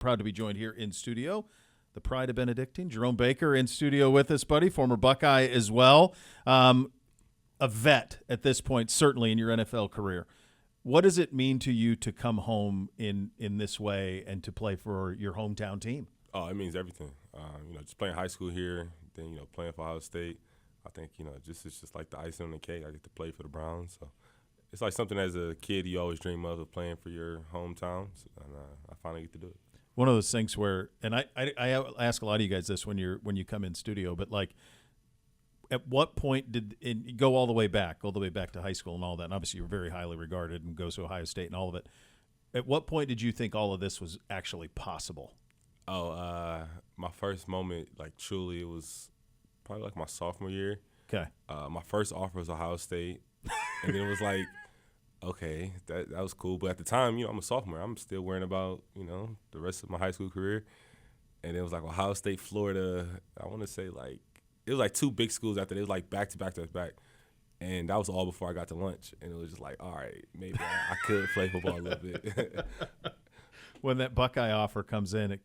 Proud to be joined here in studio. The pride of Benedictine, Jerome Baker, in studio with us, buddy. Former Buckeye as well. A vet at this point, certainly in your NFL career. What does it mean to you to come home in this way and to play for your hometown team? Oh, it means everything. Just playing high school here, then, playing for Ohio State. I think, it's just like the icing on the cake. I get to play for the Browns. So it's like something as a kid you always dream of playing for your hometown. And I finally get to do it. One of those things where, and I ask a lot of you guys this when you come in studio, but like, at what point did you go all the way back to high school and all that? And obviously, you're very highly regarded and goes to Ohio State and all of it. At what point did you think all of this was actually possible? Oh, my first moment, like truly, it was probably like my sophomore year. Okay. My first offer was Ohio State, and then it was like, okay, that was cool. But at the time, I'm a sophomore. I'm still worrying about, the rest of my high school career. And it was like Ohio State, Florida. I want to say like, it was like two big schools after. It was like back to back to back. And that was all before I got to lunch. And it was just like, all right, maybe I could play football a little bit. When that Buckeye offer comes in,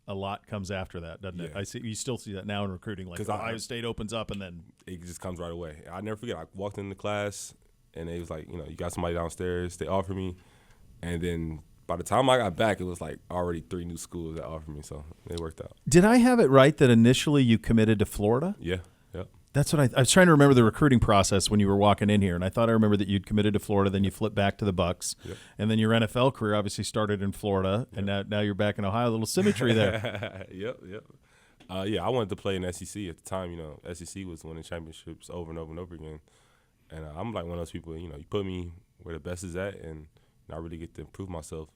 a lot comes after that, doesn't it? Yeah. You still see that now in recruiting. Like Ohio State opens up and then it just comes right away. I never forget. I walked into class and they was like, you got somebody downstairs. They offered me, and then by the time I got back, it was like already 3 new schools that offered me. So it worked out. Did I have it right that initially you committed to Florida? Yeah. Yep. That's what I was trying to remember the recruiting process when you were walking in here, and I thought I remember that you'd committed to Florida, then you flipped back to the Bucks, yep. And then your NFL career obviously started in Florida, yep. And now you're back in Ohio. A little symmetry there. Yep. I wanted to play in SEC at the time. SEC was winning championships over and over and over again, and I'm like one of those people. You put me where the best is at, and I really get to prove myself.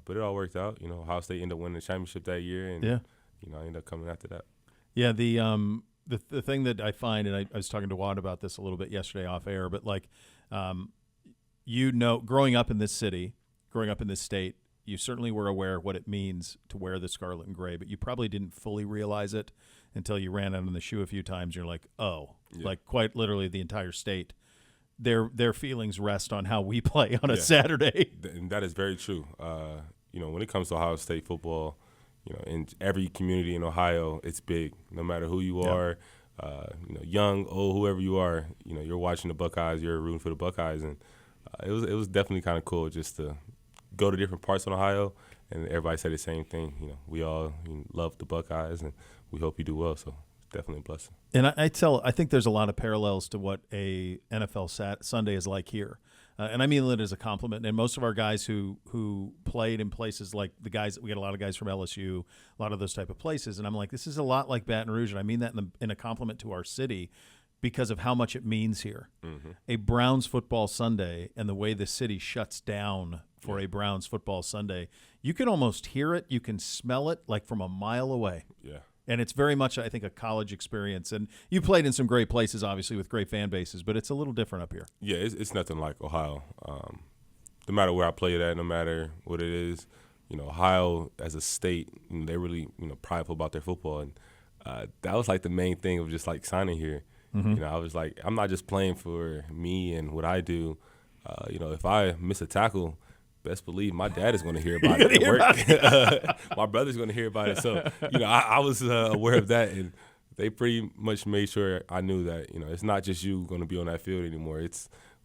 But it all worked out. Ohio State ended up winning the championship that year, and I ended up coming after that. Yeah, the thing that I find, and I was talking to Juan about this a little bit yesterday off air, but like, growing up in this city, growing up in this state, you certainly were aware of what it means to wear the scarlet and gray, but you probably didn't fully realize it until you ran out in the shoe a few times. You're like, like quite literally the entire state. Their feelings rest on how we play on a Saturday. And that is very true. When it comes to Ohio State football, in every community in Ohio, it's big. No matter who you are, young, old, whoever you are, you're watching the Buckeyes, you're rooting for the Buckeyes, and it was definitely kind of cool just to go to different parts of Ohio, and everybody said the same thing. We all love the Buckeyes, and we hope you do well. So it's definitely a blessing. And I think there's a lot of parallels to what a NFL Sunday is like here. And I mean it as a compliment. And most of our guys who played in places like we got a lot of guys from LSU, a lot of those type of places. And I'm like, this is a lot like Baton Rouge. And I mean that in a compliment to our city because of how much it means here. Mm-hmm. A Browns football Sunday and the way the city shuts down for a Browns football Sunday, you can almost hear it. You can smell it like from a mile away. Yeah. And it's very much, I think, a college experience. And you played in some great places, obviously, with great fan bases, but it's a little different up here. Yeah, it's nothing like Ohio. No matter where I played at, no matter what it is, Ohio as a state, they're really, prideful about their football. And that was like the main thing of just like signing here. Mm-hmm. I was like, I'm not just playing for me and what I do. If I miss a tackle, best believe my dad is going to hear about it at work. My brother's going to hear about it. So, I was aware of that, and they pretty much made sure I knew that, it's not just you going to be on that field anymore.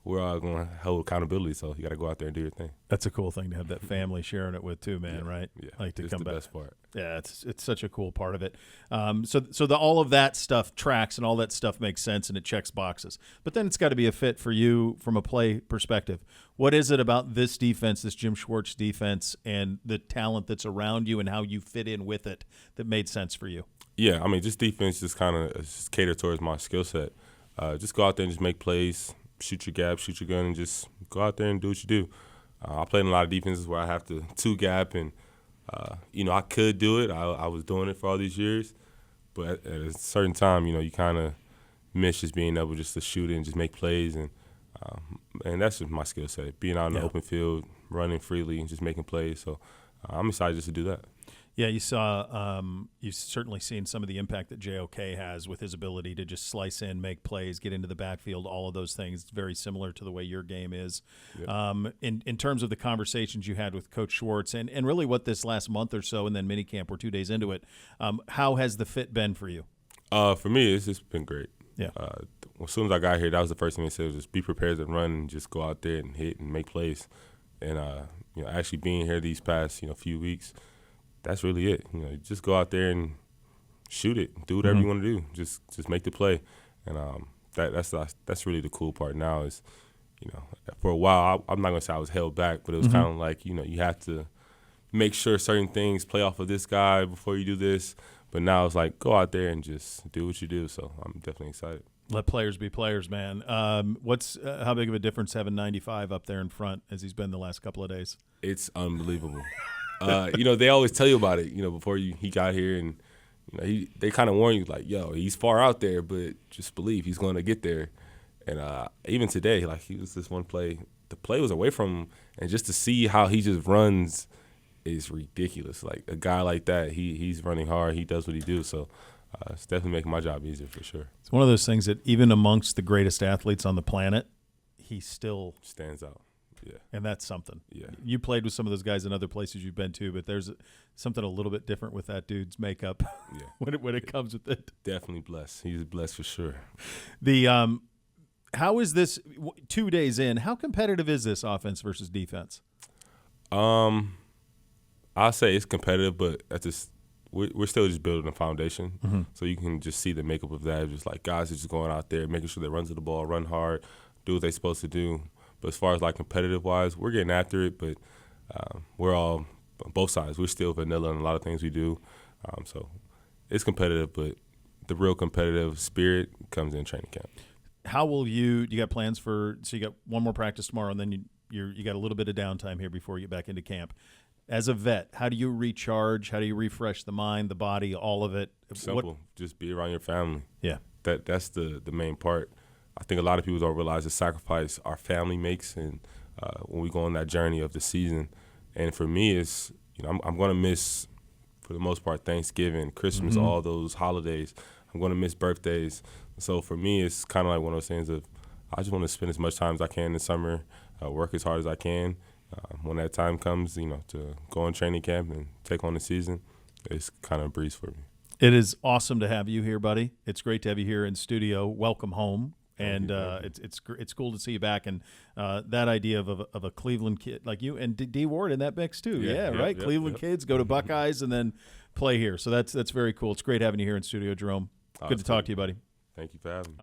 We're all going to hold accountability, so you got to go out there and do your thing. That's a cool thing to have that family sharing it with too, man, right? Yeah, like to it's come the back. best part. Yeah, it's such a cool part of it. So all of that stuff tracks and all that stuff makes sense and it checks boxes. But then it's got to be a fit for you from a play perspective. What is it about this defense, this Jim Schwartz defense, and the talent that's around you and how you fit in with it that made sense for you? Yeah, I mean, this defense just kind of catered towards my skill set. Just go out there and just make plays, shoot your gap, shoot your gun, and just go out there and do what you do. I played in a lot of defenses where I have to two-gap, and, I could do it. I was doing it for all these years. But at a certain time, you kind of miss just being able just to shoot it and just make plays. And that's just my skill set, being out in the open field, running freely, and just making plays. So I'm excited just to do that. Yeah, you saw. You've certainly seen some of the impact that JOK has with his ability to just slice in, make plays, get into the backfield. All of those things very similar to the way your game is. Yep. In terms of the conversations you had with Coach Schwartz, and really what this last month or so, and then minicamp, we're 2 days into it. How has the fit been for you? For me, it's just been great. Yeah. As soon as I got here, that was the first thing they said was just be prepared to run and just go out there and hit and make plays. And actually being here these past few weeks, that's really it. Just go out there and shoot it, do whatever you want to do. Just make the play, and that's really the cool part now. Is for a while I'm not gonna say I was held back, but it was kind of like you have to make sure certain things play off of this guy before you do this. But now it's like go out there and just do what you do. So I'm definitely excited. Let players be players, man. What's how big of a difference having 95 up there in front as he's been the last couple of days? It's unbelievable. They always tell you about it, before he got here, and they kind of warn you like, yo, he's far out there, but just believe he's going to get there. And even today, like he was this one play, the play was away from him, and just to see how he just runs is ridiculous. Like a guy like that, he's running hard, he does what he do. So it's definitely making my job easier for sure. It's one of those things that even amongst the greatest athletes on the planet, he still stands out. Yeah. And that's something. Yeah. You played with some of those guys in other places you've been to, but there's something a little bit different with that dude's makeup when it comes with it. Definitely blessed. He's blessed for sure. How is this 2 days in? How competitive is this offense versus defense? I'll say it's competitive, but we're still just building a foundation. So you can just see the makeup of that. Just like guys are just going out there, making sure they run to the ball, run hard, do what they're supposed to do. But as far as like competitive wise, we're getting after it. But we're all both sides. We're still vanilla in a lot of things we do. So it's competitive, but the real competitive spirit comes in training camp. How will you got plans so you got one more practice tomorrow, and then you got a little bit of downtime here before you get back into camp. As a vet, how do you recharge? How do you refresh the mind, the body, all of it? Simple. Just be around your family. Yeah. That's the main part. I think a lot of people don't realize the sacrifice our family makes, and when we go on that journey of the season. And for me, it's I'm going to miss, for the most part, Thanksgiving, Christmas, all those holidays. I'm going to miss birthdays. So for me, it's kind of like one of those things of I just want to spend as much time as I can in the summer, work as hard as I can. When that time comes, to go on training camp and take on the season, it's kind of a breeze for me. It is awesome to have you here, buddy. It's great to have you here in studio. Welcome home. And it's cool to see you back, and that idea of a Cleveland kid like you and D Ward in that mix too. Yeah, right. Cleveland kids go to Buckeyes and then play here. So that's very cool. It's great having you here in studio, Jerome. Good to talk to you, buddy. Thank you for having me.